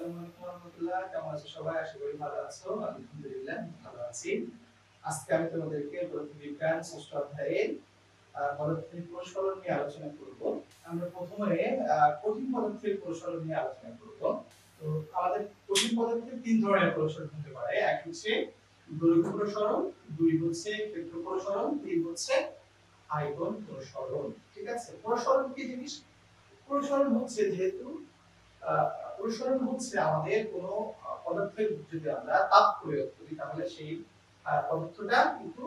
আসসালামু আলাইকুম ওয়া রাহমাতুল্লাহ। কেমন আছো সবাই? আশা করি ভালো আছো। আলহামদুলিল্লাহ ভালো আছি। আজকে আমি তোমাদেরকে পদার্থবিজ্ঞান ষষ্ঠ অধ্যায়ের পদার্থের প্রসারণ নিয়ে আলোচনা করব। আমরা প্রথমে কঠিন পদার্থের প্রসারণ নিয়ে আলোচনা করব। তো আমাদের কঠিন পদার্থের তিন ধরনের প্রসারণ হতে পারে। এক হচ্ছে দৈর্ঘ্য প্রসারণ, দুই হচ্ছে ক্ষেত্র প্রসারণ, তিন হচ্ছে আয়তন প্রসারণ। ঠিক আছে? প্রসারণ কি জিনিস? প্রসারণ হচ্ছে যেহেতু প্রসারণ হচ্ছে আমাদের কোনো পদার্থের যদি আমরা তাপ প্রয়োগ করি তাহলে সেই পদার্থটা কিন্তু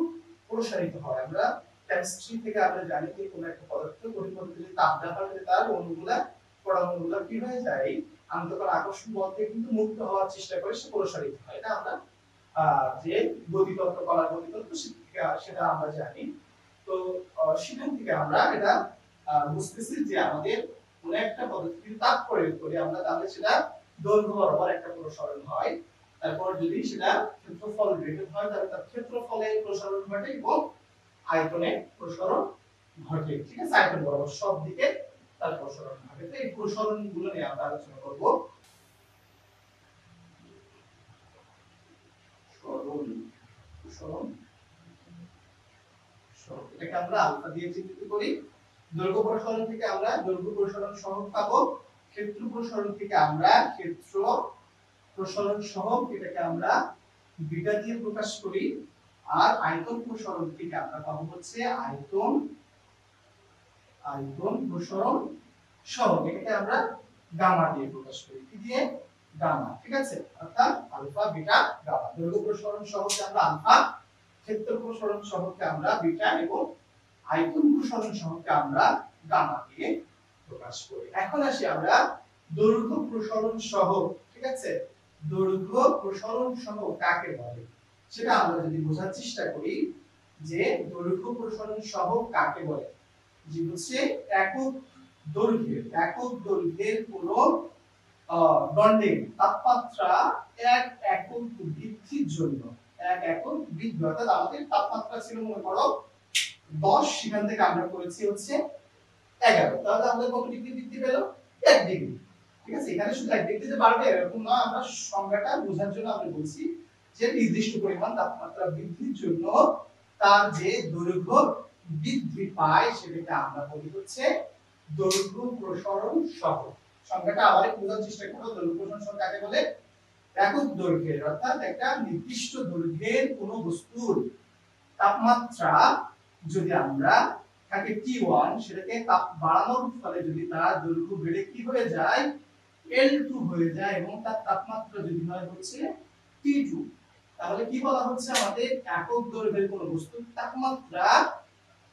প্রসারিত হয়। আমরা কেমিস্ট্রি থেকে আমরা জানি যে কোনো একটা পদার্থ কঠিন পদার্থে যদি তাপ দেওয়া হয় তার অণুগুলা পরমাণুগুলা কি হয়ে যায় আন্তঃকণ আকর্ষণ বল থেকে কিন্তু মুক্ত হওয়ার চেষ্টা করে সে প্রসারিত হয়। এটা আমরা যে গতিতত্ত্ব কলার গতিতত্ত্ব সেটা আমরা জানি। তো সেখান থেকে আমরা এটা বুঝতেছি যে আমাদের কোন একটা পদ্ধতি তাপ প্রয়োগ করি আমরা তাহলে সেটা দৈর্ঘ্য বরাবর একটা প্রসারণ হয়। তারপর যদি সেটা ক্ষেত্রফল রিলেটেড হয় তাহলে তার ক্ষেত্রফলে প্রসারণ ঘটে এবং আয়তনে প্রসারণ ঘটে। ঠিক আছে? আয়তন বরাবর সব দিকে তার প্রসারণ ঘটে। তো এই প্রসারণগুলো নিয়ে আমরা আলোচনা করব। প্রসারণ এটাকে আমরা আলফা দিয়ে চিহ্নিত করি। দৈর্ঘ্য প্রসারণ থেকে আমরা দৈর্ঘ্য প্রসারণ সহগ পাবো। ক্ষেত্র প্রসারণ থেকে আমরা ক্ষেত্র প্রসারণ সহগ এটাকে আমরা বিটা দিয়ে প্রকাশ করি। আর আয়তন প্রসারণ থেকে আমরা পাবো হচ্ছে আয়তন প্রসারণ সহগ এটাকে আমরা গামা দিয়ে প্রকাশ করি। কি দিয়ে? গামা। ঠিক আছে? অর্থাৎ আলফা বিটা গামা। দৈর্ঘ্য প্রসারণ সহগকে আমরা আলফা, ক্ষেত্র প্রসারণ সহগকে আমরা বিটা এবং আয়তন প্রসারণ সহগকে আমরা গামা দিয়ে প্রকাশ করি। এখন আসি আমরা দৈর্ঘ্য প্রসারণ সহগ। ঠিক আছে? দৈর্ঘ্য প্রসারণ সহগ কাকে বলে সেটা আমরা যদি বোঝার চেষ্টা করি যে দৈর্ঘ্য প্রসারণ সহগ কাকে বলে। যে হচ্ছে একক দৈর্ঘ্যের কোন দণ্ডের তাপমাত্রা এক একক বৃদ্ধির জন্য এক একক বৃদ্ধি অর্থাৎ আমাদের তাপমাত্রা ছিল মনে করো 10 সেখান থেকে আমরা করেছি হচ্ছে 11 তাহলে আমাদের কত ডিগ্রি বৃদ্ধি পেল 1 ডিগ্রি। ঠিক আছে? এখানে শুধু 1 ডিগ্রিতে বাড়বে এরকম না, আমরা সংজ্ঞাটা বোঝার জন্য আমরা বলছি যে নির্দিষ্ট পরিমাণ তাপমাত্রা বৃদ্ধির জন্য তার যে দৈর্ঘ্য বৃদ্ধি পায় সেটাকে আমরা বলি হচ্ছে দৈর্ঘ্য প্রসারণ সহগ। সংজ্ঞাটা আবার একটু বোঝার চেষ্টা করো। দৈর্ঘ্য প্রসারণ সহগ কাকে বলে? একক দৈর্ঘ্যের অর্থাৎ একটা নির্দিষ্ট দৈর্ঘ্যের কোনো বস্তুর তাপমাত্রা যদি আমরা থাকে T1 সেটাকে তাপ বাড়ানোর ফলে যদি তার দৈর্ঘ্য বেড়ে কি হয়ে যায় L2 হয়ে যায় এবং তার তাপমাত্রা যদি হয় হচ্ছে T2 তাহলে কি বলা হচ্ছে আমাদের একক দৈর্ঘ্যের কোনো বস্তুর তাপমাত্রা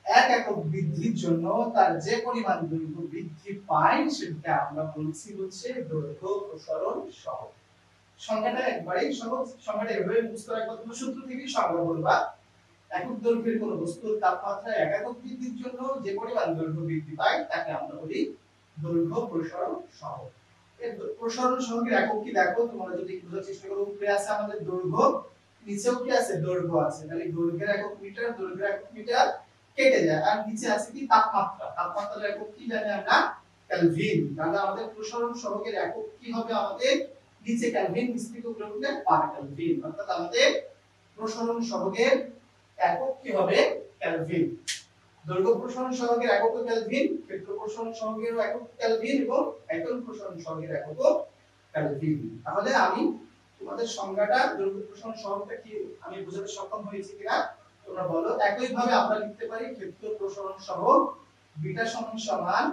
এক একক বৃদ্ধির জন্য তার যে পরিমাণ দৈর্ঘ্য বৃদ্ধি পায় সেটাকে আমরা বলছি হচ্ছে দৈর্ঘ্য প্রসারণ সহগ। সংজ্ঞাটা একবারেই সহজ। সংজ্ঞাটা এভাবে বুঝতে রাখবা, তুমি সূত্র থেকেই সংজ্ঞা বলবা। একক দৈর্ঘ্যের কোনো বস্তুর তাপমাত্রা এক একক বৃদ্ধির জন্য যে পরিমাণ দৈর্ঘ্য বৃদ্ধি পায় তাকে আমরা বলি দৈর্ঘ্য প্রসারণ সহগ। এই প্রসারণ সহগের একক কি দেখো, তোমরা যদি বোঝার চেষ্টা করো উপরে আছে আমাদের দৈর্ঘ্য, নিচেও কি আছে দৈর্ঘ্য আছে। তাহলে দৈর্ঘ্যের একক মিটার, দৈর্ঘ্যের একক মিটার কেটে যায় আর নিচে আছে কি তাপমাত্রা। তাপমাত্রার একক কি জানি আমরা কেলভিন। তাহলে আমাদের প্রসারণ সহগের একক কি হবে আমাদের নিচে কেলভিন নিচ থেকে উপরে উঠলে পার কেলভিন। অর্থাৎ আমাদের প্রসারণ সহগের একক কি হবে কেলভিন। দৈর্ঘ্য প্রসারণ সহগের একক কেলভিন, ক্ষেত্র প্রসারণ সহগের একক কেলভিন এবং আয়তন প্রসারণ সহগের একক কেলভিন। তাহলে আমি তোমাদের সংজ্ঞাটা দৈর্ঘ্য প্রসারণ সহগটা কি আমি বোঝাতে সক্ষম হয়েছি কিনা তোমরা বলো। একই ভাবে আমরা লিখতে পারি ক্ষেত্র প্রসারণ সহগ বিটা সমান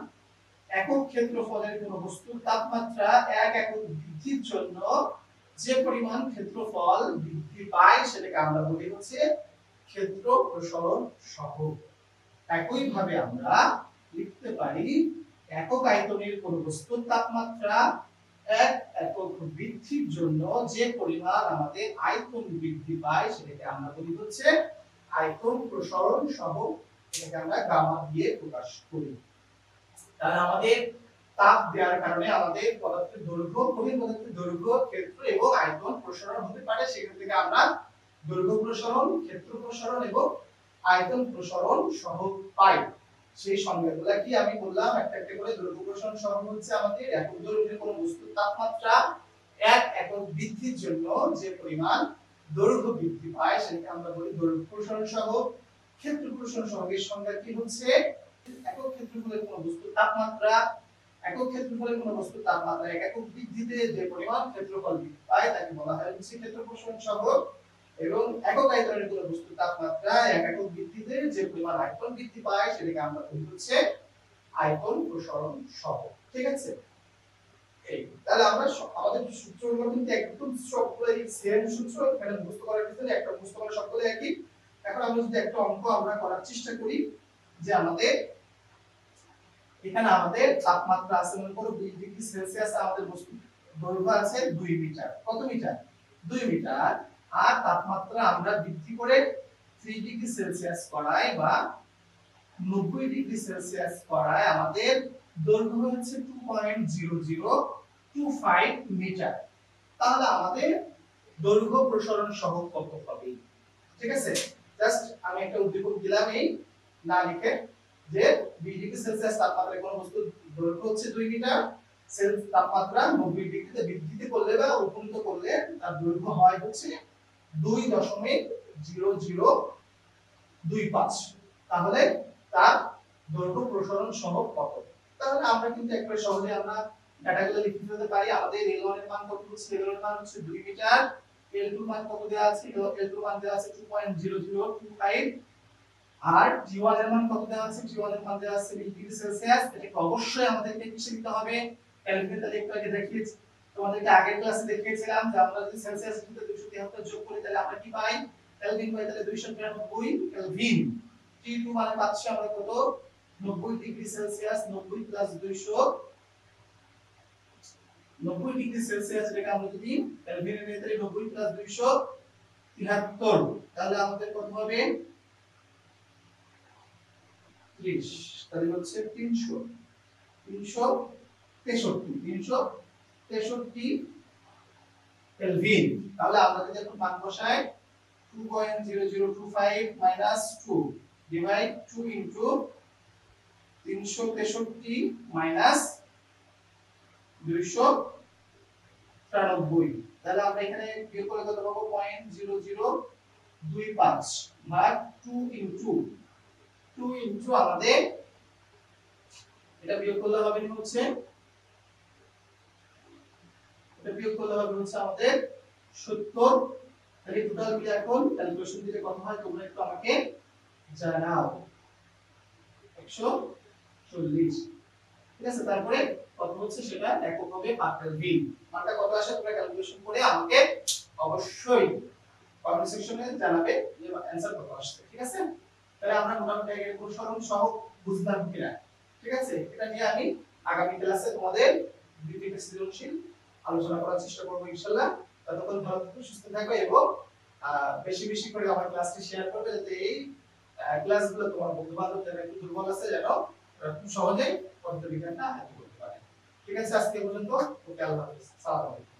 একক ক্ষেত্রফলের কোন বস্তুর তাপমাত্রা এক একক বৃদ্ধির জন্য যে পরিমাণ ক্ষেত্রফল বৃদ্ধি পায় সেটাকে আমরা বলি হচ্ছে ক্ষেত্র প্রসারণ সহগ। একই ভাবে আমরা লিখতে পারি একক আয়তনের কোন বস্তুর তাপমাত্রা এক একক বৃদ্ধির জন্য যে পরিমাণ আমাদের আয়তন বৃদ্ধি পায় সেটাকে আমরা বলি হচ্ছে আয়তন প্রসারণ সহগ। এটাকে আমরা গামা দিয়ে প্রকাশ করি। তাহলে আমাদের তাপ দেওয়ার কারণে আমাদের পদার্থের দৈর্ঘ্য, কঠিন পদার্থের দৈর্ঘ্য, ক্ষেত্র এবং আয়তন প্রসারণ হতে পারে। সেখান থেকে আমরা দৈর্ঘ্য প্রসারণ, ক্ষেত্র প্রসারণ এবং আয়তন প্রসারণ সহগ পাই। সেই সংজ্ঞাগুলো কি আমি বললাম একটা একটা করে। দৈর্ঘ্য প্রসারণ সহগ হচ্ছে আমাদের একক দৈর্ঘ্যের কোনো বস্তুর তাপমাত্রা বৃদ্ধির জন্য যে পরিমাণ দৈর্ঘ্য বৃদ্ধি পায় সেটাকে আমরা বলি দৈর্ঘ্য প্রসারণ সহগ। ক্ষেত্র প্রসারণ সহগের সংজ্ঞা কি হচ্ছে? একক ক্ষেত্রফলের কোন বস্তুর তাপমাত্রা, একক ক্ষেত্রফলের কোন বস্তুর তাপমাত্রা একক বৃদ্ধিতে যে পরিমাণ ক্ষেত্রফল বৃদ্ধি পায় তাকে বলা হয় হচ্ছে ক্ষেত্র প্রসারণ সহগ। এবং একক আয়তনের কোন বস্তুর তাপমাত্রা একক বৃদ্ধিতে যে পরিমাণ আয়তন বৃদ্ধি পায় সেটাকে আমরা বলি হচ্ছে আয়তন প্রসারণ সহগ। ঠিক আছে? এই তাহলে আমরা আমাদের সূত্রগুলো কিন্তু একদম সবগুলোই সেম সূত্র, এখানে মুখস্থ করার ক্ষেত্রে একটা মুখস্থ করা সবগুলো একই। এখন আমরা যদি একটা অঙ্ক আমরা করার চেষ্টা করি যে আমাদের এখানে আমাদের তাপমাত্রা আছে মনে করো 2 ডিগ্রি সেলসিয়াস, আমাদের বস্তু দৈর্ঘ্য আছে 2 মিটার। কত মিটার? 2 মিটার। আর তাপমাত্রা আমরা বৃদ্ধি করে 3 ডিগ্রি সেলসিয়াস করাই বা 90 ডিগ্রি সেলসিয়াস করায় আমাদের দৈর্ঘ্য হচ্ছে 2.0025 মিটার। তাহলে আমাদের দৈর্ঘ্য প্রসারণ সহগ কত হবে? ঠিক আছে, জাস্ট আমি একটা উদ্দীপক দিলাম এই না লিখে যে 20 ডিগ্রি সেলসিয়াস তাপমাত্রায় কোন বস্তুর দৈর্ঘ্য হচ্ছে 2 মিটার, তাপমাত্রা 90 ডিগ্রিতে বৃদ্ধি করলে বা উপনীত করলে তার দৈর্ঘ্য হয় হচ্ছে 2.0025। তাহলে তার দৈর্ঘ্য প্রসারণ সহগ কত? তাহলে আমরা কিন্তু একবারে সহজে আমরা ডাটাগুলো লিখে ফেলতে পারি। আমাদের L1 এর মান কত হচ্ছে? L1 এর মান হচ্ছে 2 মিটার। L2 এর মান কত দেওয়া আছে? L2 এর মান দেওয়া আছে 2.0025। আর T1 এর মান কত দেওয়া আছে? T1 এর মান দেওয়া আছে 20 ডিগ্রি সেলসিয়াস। এটাকে অবশ্যই আমাদেরকে কিসে দিতে হবে? ক্যালকুলেটরে একটু আগে দেখিয়েছি, তোমাদেরকে আগের ক্লাসে দেখিয়েছিলাম যে আমরা যদি সেলসিয়াস থেকে 273 যোগ করি তাহলে আমরা কি পাই? কেলভিন পাই, তাহলে 293 কেলভিন। T2 মানে পাচ্ছি আমরা কত? 90 degree Celsius. 90 plus 200, 90 degree Celsius এটাকে আমরা যদি কেলভিনে নিই তাহলে 90 প্লাস 273, তাহলে আমাদের কত হবে? 30। তাহলে হচ্ছে 363 কেলভিন। তাহলে আমরা যদি এখন মান বসাই 2.0025 মাইনাস 2 ডিভাইড 2 ইনটু 363 মাইনাস 293, তাহলে আমরা এখানে বিয়োগ করে কত পাবো? 0.0025 ভাগ 2 ইনটু আমাদের এটা বিয়োগ করলে হবে হচ্ছে আমাদের 70। তাহলে টোটাল মিলে এখন ক্যালকুলেশন দিলে কত হয় তোমরা একটু আমাকে জানাও। 140। ঠিক আছে, তারপরে কত হচ্ছে সেটা একক হবে পার কেলভিন। মানটা কত আসে তোমরা ক্যালকুলেশন করে আমাকে অবশ্যই কমেন্ট সেকশনে জানাবে যে অ্যানসার কত আসছে। ঠিক আছে, তাহলে আমরা মোটামুটি এর প্রসারণ সহগ বুঝলাম কিনা? ঠিক আছে, এটা নিয়ে আমি আগামী ক্লাসে তোমাদের দ্বিতীয় সৃজনশীল আলোচনা করার চেষ্টা করব ইনশাআল্লাহ। ততক্ষণ ভালো থাকো, সুস্থ থাকো এবং বেশি বেশি করে আমার ক্লাসটি শেয়ার করবে যাতে এই ক্লাসগুলো তোমার বন্ধু-বান্ধব যারা একটু দুর্বল আছে যেন খুব সহজেই পদার্থবিজ্ঞানটা হাতে করতে পারে। ঠিক আছে, আজকে পর্যন্ত। ওকে, আল্লাহ হাফেজ। আসসালামু আলাইকুম।